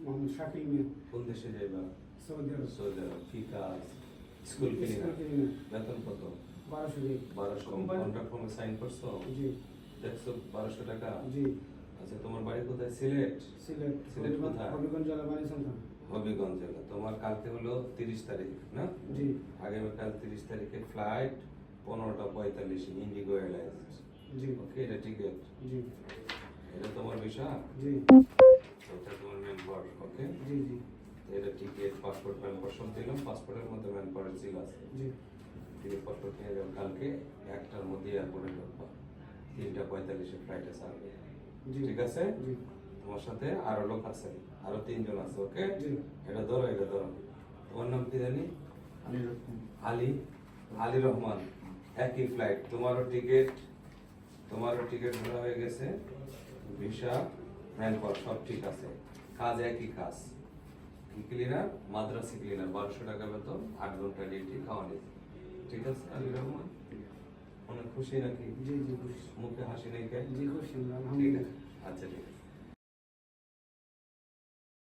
মোহাম্মদ শাকিল মিয়া। কোন দেশে যাইবা? সৌদি আরব। সৌদি আরব। কি কাজ? School cleaner. বেতন কত? 1200। কন্ট্রাক্ট ফর্মে সাইন করছো? জি। দেখছো 1200 টাকা? জি। আচ্ছা, তোমার বাড়ি কোথায়? সিলেট। সিলেট কোথায়? হবিগঞ্জ জেলা বানিসন্তান। হবিগঞ্জ জেলা। তোমার কালকে হলো 30 তারিখ না? জি। আগামীকাল 30 তারিখে ফ্লাইট 15:45 ইন্ডিগো এয়ারলাইন্স। জি। ওকে, এটা টিকেট। জি। এটা তোমার ভিসা? জি। এটা তোমার মেম্বার। ওকে। জি। জি। এটা টিকেট, পাসপোর্ট, মেম্বার সব দিলাম। পাসপোর্টের মধ্যে মেম্বারের সিল আছে। জি। টিকিট পাসপোর্ট নিয়ে যাও। কালকে 1টার মধ্যে এয়ারপোর্টে ঢুকবা। 3:45 ফ্লাইটে ছাড়বে। ঠিক আছে? জি। তোমার সাথে আরো লোক আছে, আরো 3 জন আছে। ওকে। জি। এটা ধরো, এটা ধরো। তোমার নাম কি জানি? আলী। আলী রহমান। একই ফ্লাইট। তোমারও টিকিট ধরা হয়ে গেছে। ভিসা, ম্যানপাওয়ার সব ঠিক আছে। কাজ একই কাজ। কি ক্লিনার? মাদ্রাসি ক্লিনার। 1200 টাকা বেতন, 8 ঘন্টা ডিউটি, খাওয়া নিয়ে। ঠিক আছে আলী রহমান? অনেক খুশি নাকি? জি। জি খুশি। মুখে হাসি নেই কেন? জি খুশি ঠিক আলহামদুলিল্লাহ। আছে। আচ্ছা, ঠিক আছে।